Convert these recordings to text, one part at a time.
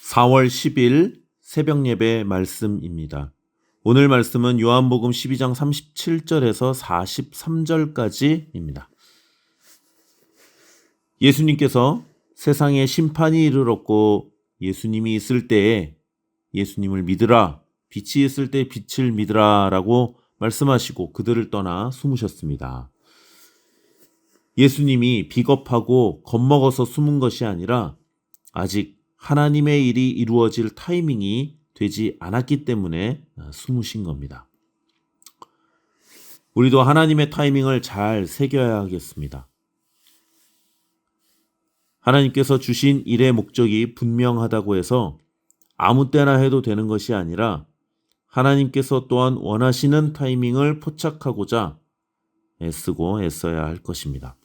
4월 10일 새벽 예배 말씀입니다. 오늘 말씀은 요한복음 12장 37절에서 43절까지입니다. 예수님께서 세상에 심판이 이르렀고 예수님이 있을 때에 예수님을 믿으라, 빛이 있을 때 빛을 믿으라 라고 말씀하시고 그들을 떠나 숨으셨습니다. 예수님이 비겁하고 겁먹어서 숨은 것이 아니라 아직 하나님의 일이 이루어질 타이밍이 되지 않았기 때문에 숨으신 겁니다. 우리도 하나님의 타이밍을 잘 새겨야 하겠습니다. 하나님께서 주신 일의 목적이 분명하다고 해서 아무 때나 해도 되는 것이 아니라 하나님께서 또한 원하시는 타이밍을 포착하고자 애쓰고 애써야 할 것입니다.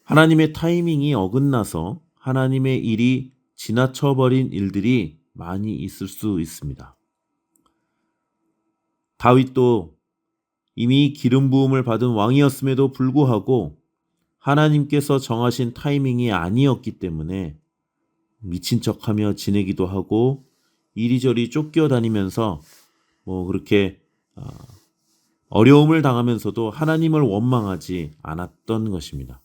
하나님의 타이밍이 어긋나서 하나님의 일이 지나쳐버린 일들이 많이 있을 수 있습니다. 다윗도 이미 기름 부음을 받은 왕이었음에도 불구하고 하나님께서 정하신 타이밍이 아니었기 때문에 미친 척하며 지내기도 하고 이리저리 쫓겨다니면서 그렇게 어려움을 당하면서도 하나님을 원망하지 않았던 것입니다.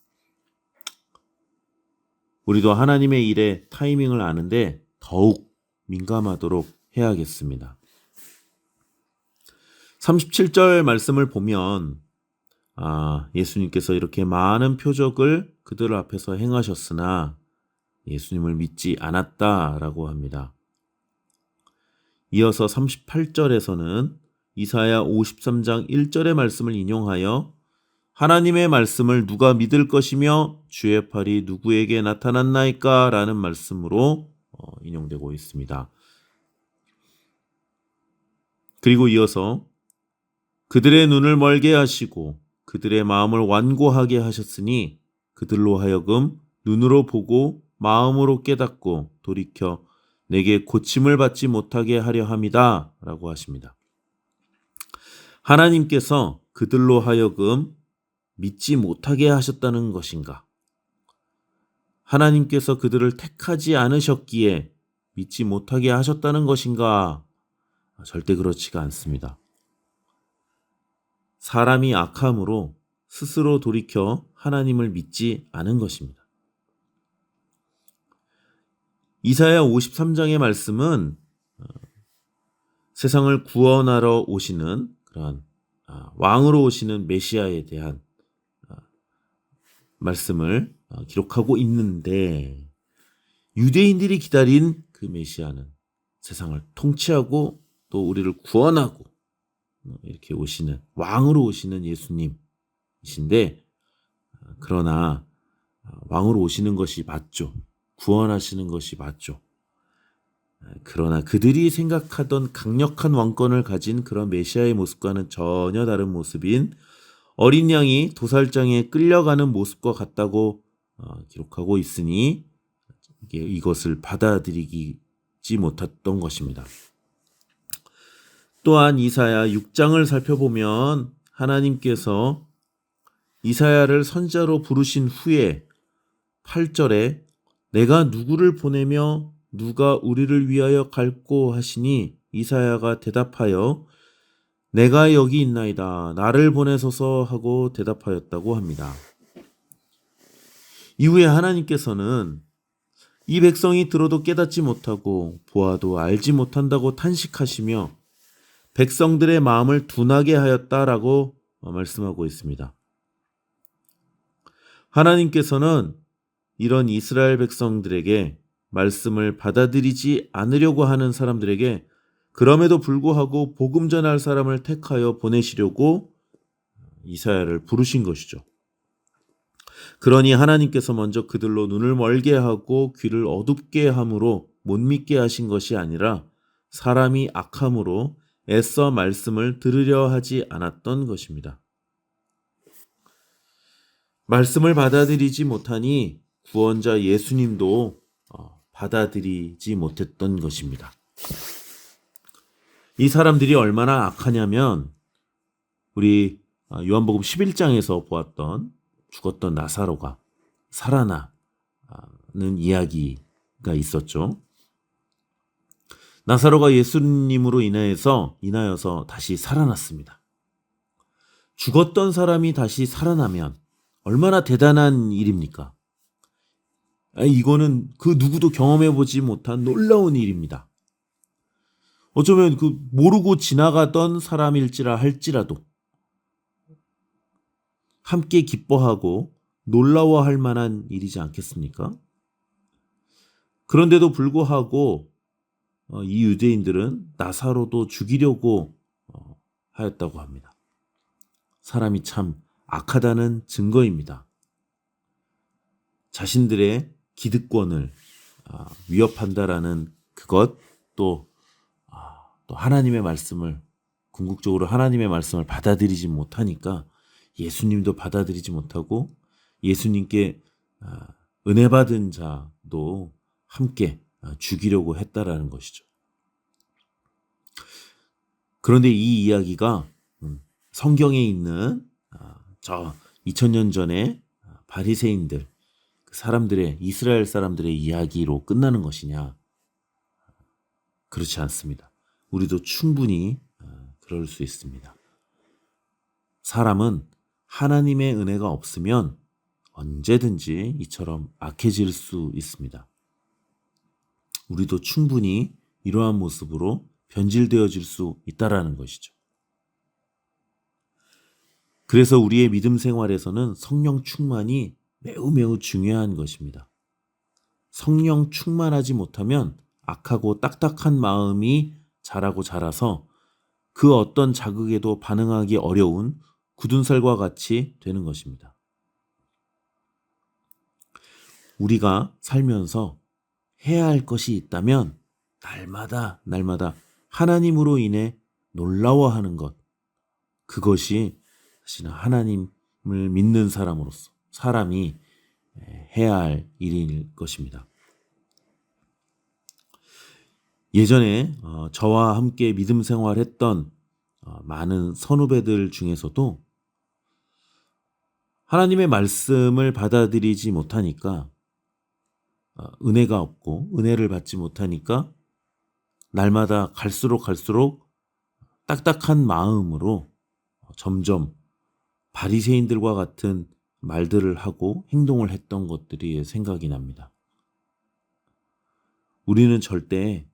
우리도 하나님의 일에 타이밍을 아는데 더욱 민감하도록 해야겠습니다. 37절 말씀을 보면 예수님께서 이렇게 많은 표적을 그들 앞에서 행하셨으나 예수님을 믿지 않았다라고 합니다. 이어서 38절에서는 이사야 53장 1절의 말씀을 인용하여 하나님의 말씀을 누가 믿을 것이며 주의 팔이 누구에게 나타났나이까? 라는 말씀으로 인용되고 있습니다. 그리고 이어서 그들의 눈을 멀게 하시고 그들의 마음을 완고하게 하셨으니 그들로 하여금 눈으로 보고 마음으로 깨닫고 돌이켜 내게 고침을 받지 못하게 하려 함이다 라고 하십니다. 하나님께서 그들로 하여금 믿지 못하게 하셨다는 것인가? 하나님께서 그들을 택하지 않으셨기에 믿지 못하게 하셨다는 것인가? 절대 그렇지가 않습니다. 사람이 악함으로 스스로 돌이켜 하나님을 믿지 않은 것입니다. 이사야 53장의 말씀은 세상을 구원하러 오시는 그런 왕으로 오시는 메시아에 대한 말씀을 기록하고 있는데 유대인들이 기다린 그 메시아는 세상을 통치하고 또 우리를 구원하고 이렇게 오시는 왕으로 오시는 예수님이신데 그러나 왕으로 오시는 것이 맞죠. 구원하시는 것이 맞죠. 그러나 그들이 생각하던 강력한 왕권을 가진 그런 메시아의 모습과는 전혀 다른 모습인 어린 양이 도살장에 끌려가는 모습과 같다고 기록하고 있으니 이것을 받아들이지 못했던 것입니다. 또한 이사야 6장을 살펴보면 하나님께서 이사야를 선지자로 부르신 후에 8절에 내가 누구를 보내며 누가 우리를 위하여 갈꼬 하시니 이사야가 대답하여 내가 여기 있나이다. 나를 보내소서 하고 대답하였다고 합니다. 이후에 하나님께서는 이 백성이 들어도 깨닫지 못하고 보아도 알지 못한다고 탄식하시며 백성들의 마음을 둔하게 하였다라고 말씀하고 있습니다. 하나님께서는 이런 이스라엘 백성들에게 말씀을 받아들이지 않으려고 하는 사람들에게 그럼에도 불구하고 복음 전할 사람을 택하여 보내시려고 이사야를 부르신 것이죠. 그러니 하나님께서 먼저 그들로 눈을 멀게 하고 귀를 어둡게 함으로 못 믿게 하신 것이 아니라 사람이 악함으로 애써 말씀을 들으려 하지 않았던 것입니다. 말씀을 받아들이지 못하니 구원자 예수님도 받아들이지 못했던 것입니다. 이 사람들이 얼마나 악하냐면 우리 요한복음 11장에서 보았던 죽었던 나사로가 살아나는 이야기를 있었죠. 나사로가 예수님으로 인하여서 다시 살아났습니다. 죽었던 사람이 다시 살아나면 얼마나 대단한 일입니까? 이거는 그 누구도 경험해보지 못한 놀라운 일입니다. 어쩌면 모르고 지나가던 사람일지라 할지라도 함께 기뻐하고 놀라워할 만한 일이지 않겠습니까? 그런데도 불구하고 이 유대인들은 나사로도 죽이려고 하였다고 합니다. 사람이 참 악하다는 증거입니다. 자신들의 기득권을 위협한다라는 그것, 또 하나님의 말씀을, 궁극적으로 하나님의 말씀을 받아들이지 못하니까 예수님도 받아들이지 못하고 예수님께 은혜 받은 자도 함께 죽이려고 했다라는 것이죠. 그런데 이 이야기가 성경에 있는 저 2000년 전에 바리새인들, 이스라엘 사람들의 이야기로 끝나는 것이냐? 그렇지 않습니다. 우리도 충분히 그럴 수 있습니다. 사람은 하나님의 은혜가 없으면 언제든지 이처럼 악해질 수 있습니다. 우리도 충분히 이러한 모습으로 변질되어질 수 있다라는 것이죠. 그래서 우리의 믿음 생활에서는 성령 충만이 매우 매우 중요한 것입니다. 성령 충만하지 못하면 악하고 딱딱한 마음이 자라서 그 어떤 자극에도 반응하기 어려운 굳은 살과 같이 되는 것입니다. 우리가 살면서 해야 할 것이 있다면 날마다 하나님으로 인해 놀라워하는 것, 그것이 사실은 하나님을 믿는 사람으로서 사람이 해야 할 일일 것입니다. 예전에 저와 함께 믿음 생활했던 많은 선후배들 중에서도 하나님의 말씀을 받아들이지 못하니까, 은혜가 없고 은혜를 받지 못하니까 날마다 갈수록 딱딱한 마음으로 점점 바리새인들과 같은 말들을 하고 행동을 했던 것들이 생각이 납니다. 우리는 절대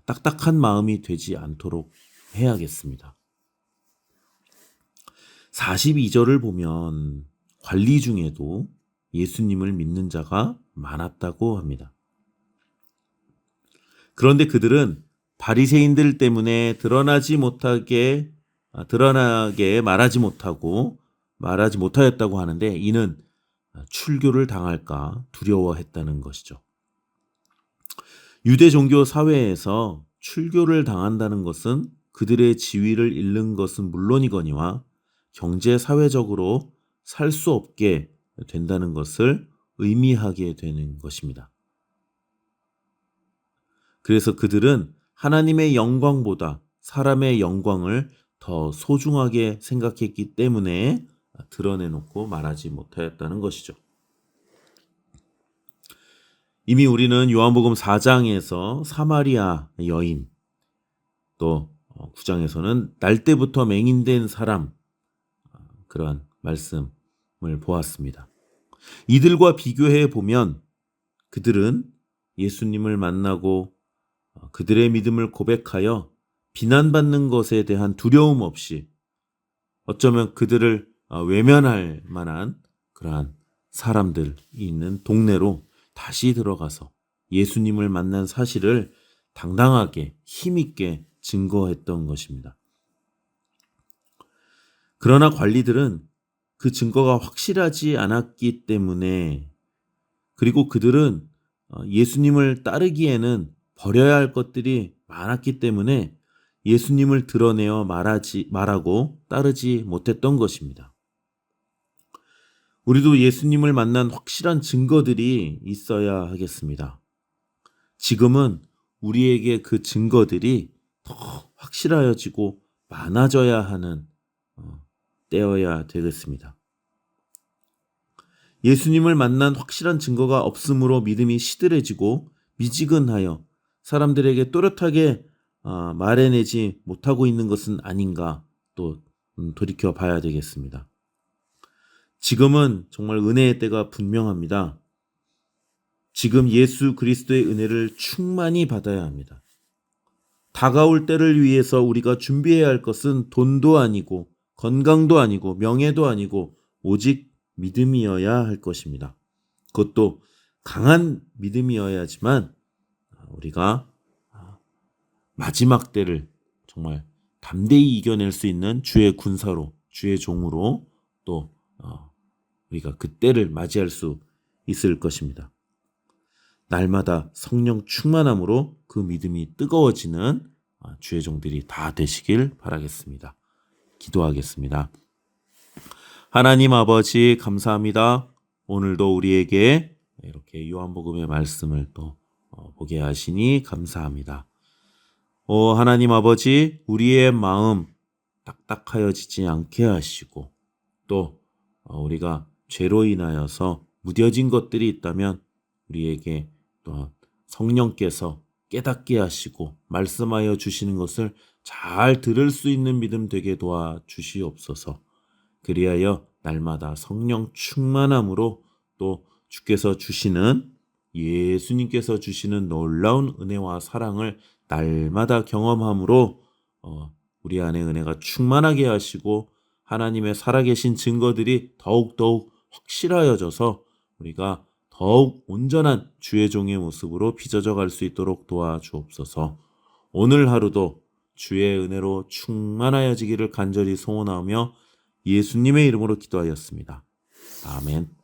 딱딱한 마음이 되지 않도록 해야겠습니다. 42절을 보면 관리 중에도 예수님을 믿는 자가 많았다고 합니다. 그런데 그들은 바리새인들 때문에 드러나게 말하지 못하였다고 하는데, 이는 출교를 당할까 두려워했다는 것이죠. 유대 종교 사회에서 출교를 당한다는 것은 그들의 지위를 잃는 것은 물론이거니와 경제 사회적으로 살 수 없게 된다는 것을 의미하게 되는 것입니다. 그래서 그들은 하나님의 영광보다 사람의 영광을 더 소중하게 생각했기 때문에 드러내놓고 말하지 못하였다는 것이죠. 이미 우리는 요한복음 4장에서 사마리아 여인, 또 9장에서는 날 때부터 맹인된 사람, 그러한 말씀을 보았습니다. 이들과 비교해 보면 그들은 예수님을 만나고 그들의 믿음을 고백하여 비난받는 것에 대한 두려움 없이 어쩌면 그들을 외면할 만한 그러한 사람들이 있는 동네로 다시 들어가서 예수님을 만난 사실을 당당하게 힘있게 증거했던 것입니다. 그러나 관리들은 그 증거가 확실하지 않았기 때문에, 그리고 그들은 예수님을 따르기에는 버려야 할 것들이 많았기 때문에 예수님을 드러내어 말하고 따르지 못했던 것입니다. 우리도 예수님을 만난 확실한 증거들이 있어야 하겠습니다. 지금은 우리에게 그 증거들이 더 확실하여지고 많아져야 하는 때여야 되겠습니다. 예수님을 만난 확실한 증거가 없으므로 믿음이 시들해지고 미지근하여 사람들에게 또렷하게 말해내지 못하고 있는 것은 아닌가 또 돌이켜 봐야 되겠습니다. 지금은 정말 은혜의 때가 분명합니다. 지금 예수 그리스도의 은혜를 충만히 받아야 합니다. 다가올 때를 위해서 우리가 준비해야 할 것은 돈도 아니고 건강도 아니고 명예도 아니고 오직 믿음이어야 할 것입니다. 그것도 강한 믿음이어야지만 우리가 마지막 때를 정말 담대히 이겨낼 수 있는 주의 군사로, 주의 종으로 또 우리가 그 때를 맞이할 수 있을 것입니다. 날마다 성령 충만함으로 그 믿음이 뜨거워지는 주의 종들이 다 되시길 바라겠습니다. 기도하겠습니다. 하나님 아버지 감사합니다. 오늘도 우리에게 이렇게 요한복음의 말씀을 또 보게 하시니 감사합니다. 하나님 아버지 우리의 마음 딱딱하여지지 않게 하시고 또 우리가 죄로 인하여서 무뎌진 것들이 있다면 우리에게 또 성령께서 깨닫게 하시고 말씀하여 주시는 것을 잘 들을 수 있는 믿음 되게 도와주시옵소서. 그리하여 날마다 성령 충만함으로 또 주께서 주시는 예수님께서 주시는 놀라운 은혜와 사랑을 날마다 경험함으로 우리 안에 은혜가 충만하게 하시고 하나님의 살아계신 증거들이 더욱더욱 확실하여져서 우리가 더욱 온전한 주의 종의 모습으로 빚어져 갈 수 있도록 도와주옵소서. 오늘 하루도 주의 은혜로 충만하여지기를 간절히 소원하며 예수님의 이름으로 기도하였습니다. 아멘.